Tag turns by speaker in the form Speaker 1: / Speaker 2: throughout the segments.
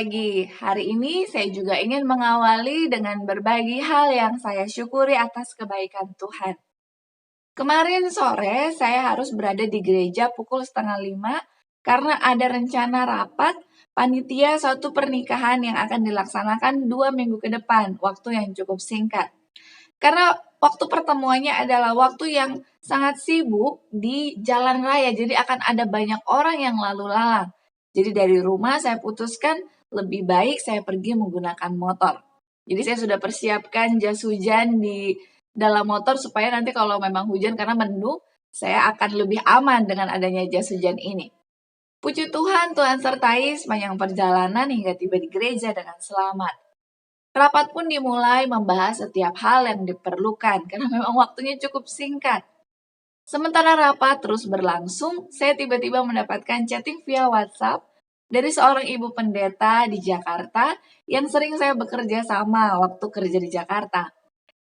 Speaker 1: pagi. Hari ini saya juga ingin mengawali dengan berbagi hal yang saya syukuri atas kebaikan Tuhan. Kemarin sore saya harus berada di gereja pukul 4:30 karena ada rencana rapat panitia suatu pernikahan yang akan dilaksanakan 2 minggu ke depan, waktu yang cukup singkat. Karena waktu pertemuannya adalah waktu yang sangat sibuk di jalan raya, jadi akan ada banyak orang yang lalu lalang. Jadi dari rumah saya putuskan lebih baik saya pergi menggunakan motor. Jadi saya sudah persiapkan jas hujan di dalam motor supaya nanti kalau memang hujan karena mendung, saya akan lebih aman dengan adanya jas hujan ini. Puji Tuhan, Tuhan sertai sepanjang perjalanan hingga tiba di gereja dengan selamat. Rapat pun dimulai membahas setiap hal yang diperlukan karena memang waktunya cukup singkat. Sementara rapat terus berlangsung, saya tiba-tiba mendapatkan chatting via WhatsApp dari seorang ibu pendeta di Jakarta yang sering saya bekerja sama waktu kerja di Jakarta.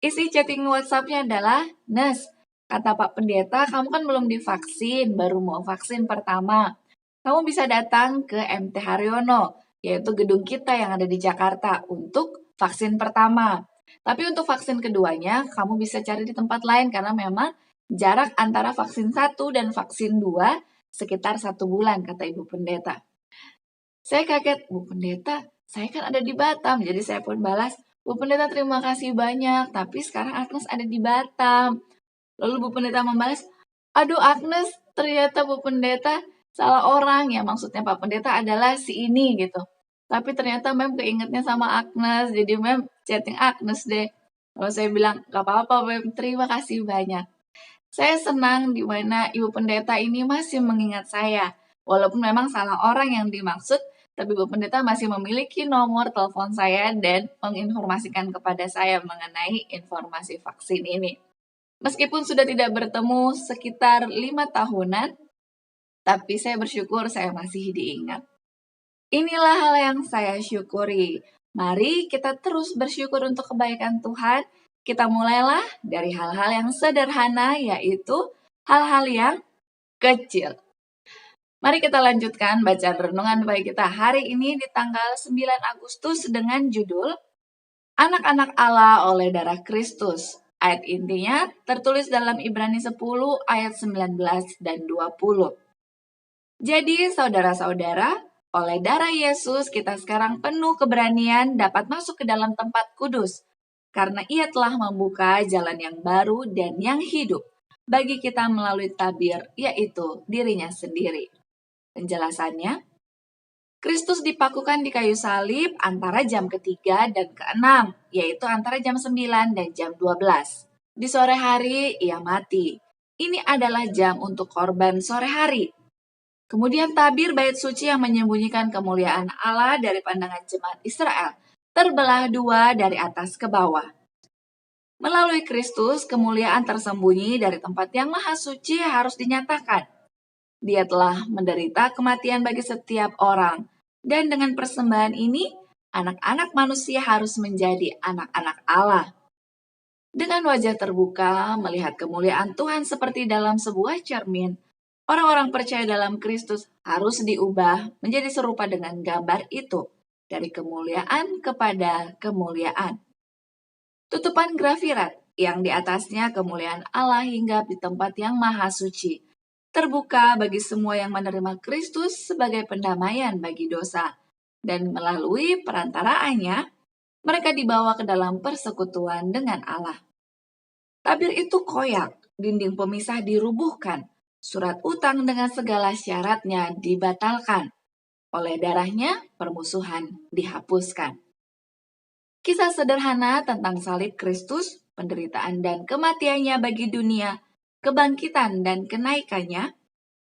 Speaker 1: Isi chatting WhatsApp-nya adalah, "Nes, kata Pak Pendeta, kamu kan belum divaksin, baru mau vaksin pertama. Kamu bisa datang ke MT Haryono, yaitu gedung kita yang ada di Jakarta, untuk vaksin pertama. Tapi untuk vaksin keduanya, kamu bisa cari di tempat lain karena memang jarak antara vaksin 1 dan vaksin 2 sekitar 1 bulan," kata Ibu Pendeta. Saya kaget, "Bu Pendeta, saya kan ada di Batam." Jadi saya pun balas, "Bu Pendeta terima kasih banyak, tapi sekarang Agnes ada di Batam." Lalu Bu Pendeta membalas, "Aduh Agnes, ternyata Bu Pendeta salah orang ya, maksudnya Pak Pendeta adalah si ini gitu. Tapi ternyata Mem keingetnya sama Agnes, jadi Mem chatting Agnes deh." Lalu saya bilang, "Gak apa-apa Mem, terima kasih banyak." Saya senang di mana Ibu Pendeta ini masih mengingat saya. Walaupun memang salah orang yang dimaksud, tapi Bu Pendeta masih memiliki nomor telepon saya dan menginformasikan kepada saya mengenai informasi vaksin ini. Meskipun sudah tidak bertemu sekitar 5 tahunan, tapi saya bersyukur saya masih diingat. Inilah hal yang saya syukuri. Mari kita terus bersyukur untuk kebaikan Tuhan. Kita mulailah dari hal-hal yang sederhana, yaitu hal-hal yang kecil. Mari kita lanjutkan bacaan renungan bagi kita hari ini di tanggal 9 Agustus dengan judul Anak-anak Allah oleh darah Kristus. Ayat intinya tertulis dalam Ibrani 10 ayat 19 dan 20. Jadi saudara-saudara, oleh darah Yesus kita sekarang penuh keberanian dapat masuk ke dalam tempat kudus. Karena ia telah membuka jalan yang baru dan yang hidup bagi kita melalui tabir, yaitu dirinya sendiri. Penjelasannya, Kristus dipakukan di kayu salib antara jam ketiga dan ke-6, yaitu antara jam 9 dan jam 12. Di sore hari ia mati. Ini adalah jam untuk korban sore hari. Kemudian tabir bait suci yang menyembunyikan kemuliaan Allah dari pandangan jemaat Israel terbelah dua dari atas ke bawah. Melalui Kristus, kemuliaan tersembunyi dari tempat yang maha suci harus dinyatakan. Dia telah menderita kematian bagi setiap orang, dan dengan persembahan ini, anak-anak manusia harus menjadi anak-anak Allah. Dengan wajah terbuka, melihat kemuliaan Tuhan seperti dalam sebuah cermin, orang-orang percaya dalam Kristus harus diubah menjadi serupa dengan gambar itu, dari kemuliaan kepada kemuliaan. Tutupan grafirat yang di atasnya kemuliaan Allah hingga di tempat yang maha suci, terbuka bagi semua yang menerima Kristus sebagai pendamaian bagi dosa, dan melalui perantaraannya, mereka dibawa ke dalam persekutuan dengan Allah. Tabir itu koyak, dinding pemisah dirubuhkan, surat utang dengan segala syaratnya dibatalkan. Oleh darahnya, permusuhan dihapuskan. Kisah sederhana tentang salib Kristus, penderitaan dan kematiannya bagi dunia, kebangkitan dan kenaikannya,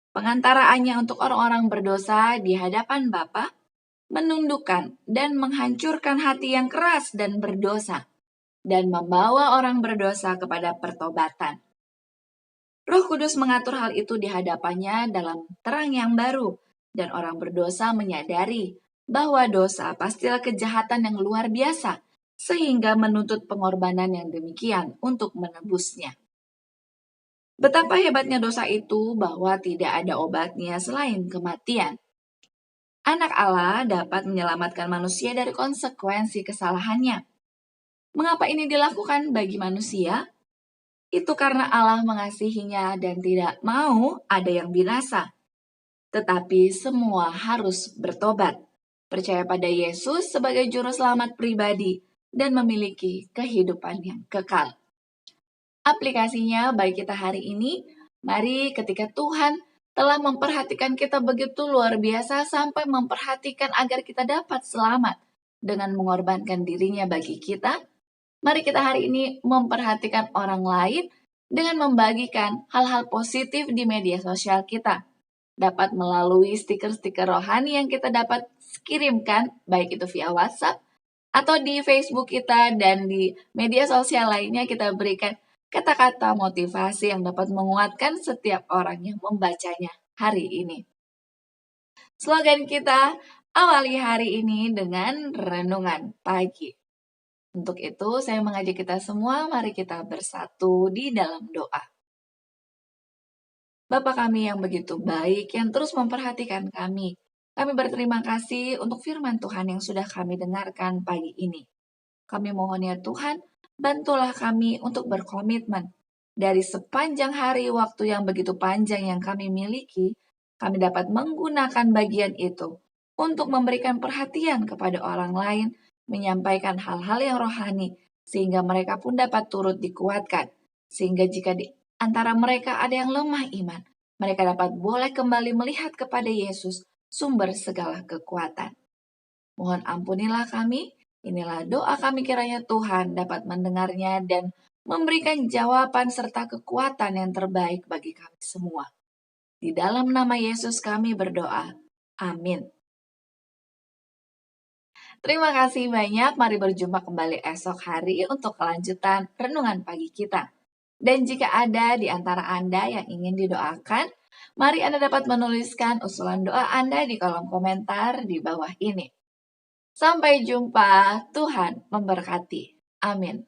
Speaker 1: pengantaraannya untuk orang-orang berdosa di hadapan Bapa, menundukkan dan menghancurkan hati yang keras dan berdosa, dan membawa orang berdosa kepada pertobatan. Roh Kudus mengatur hal itu di hadapannya dalam terang yang baru, dan orang berdosa menyadari bahwa dosa pastilah kejahatan yang luar biasa, sehingga menuntut pengorbanan yang demikian untuk menebusnya. Betapa hebatnya dosa itu bahwa tidak ada obatnya selain kematian. Anak Allah dapat menyelamatkan manusia dari konsekuensi kesalahannya. Mengapa ini dilakukan bagi manusia? Itu karena Allah mengasihinya dan tidak mau ada yang binasa. Tetapi semua harus bertobat, percaya pada Yesus sebagai juru selamat pribadi, dan memiliki kehidupan yang kekal. Aplikasinya bagi kita hari ini, mari ketika Tuhan telah memperhatikan kita begitu luar biasa sampai memperhatikan agar kita dapat selamat dengan mengorbankan dirinya bagi kita, mari kita hari ini memperhatikan orang lain dengan membagikan hal-hal positif di media sosial kita. Dapat melalui stiker-stiker rohani yang kita dapat kirimkan, baik itu via WhatsApp atau di Facebook kita dan di media sosial lainnya kita berikan kata-kata motivasi yang dapat menguatkan setiap orang yang membacanya hari ini. Slogan kita, awali hari ini dengan renungan pagi. Untuk itu, saya mengajak kita semua, mari kita bersatu di dalam doa. Bapa kami yang begitu baik, yang terus memperhatikan kami. Kami berterima kasih untuk firman Tuhan yang sudah kami dengarkan pagi ini. Kami mohon ya Tuhan, bantulah kami untuk berkomitmen. Dari sepanjang hari waktu yang begitu panjang yang kami miliki, kami dapat menggunakan bagian itu untuk memberikan perhatian kepada orang lain, menyampaikan hal-hal yang rohani, sehingga mereka pun dapat turut dikuatkan. Sehingga jika di antara mereka ada yang lemah iman, mereka dapat boleh kembali melihat kepada Yesus, sumber segala kekuatan. Mohon ampunilah kami. Inilah doa kami kiranya Tuhan dapat mendengarnya dan memberikan jawaban serta kekuatan yang terbaik bagi kami semua. Di dalam nama Yesus kami berdoa. Amin. Terima kasih banyak. Mari berjumpa kembali esok hari untuk kelanjutan renungan pagi kita. Dan jika ada di antara Anda yang ingin didoakan, mari Anda dapat menuliskan usulan doa Anda di kolom komentar di bawah ini. Sampai jumpa, Tuhan memberkati. Amin.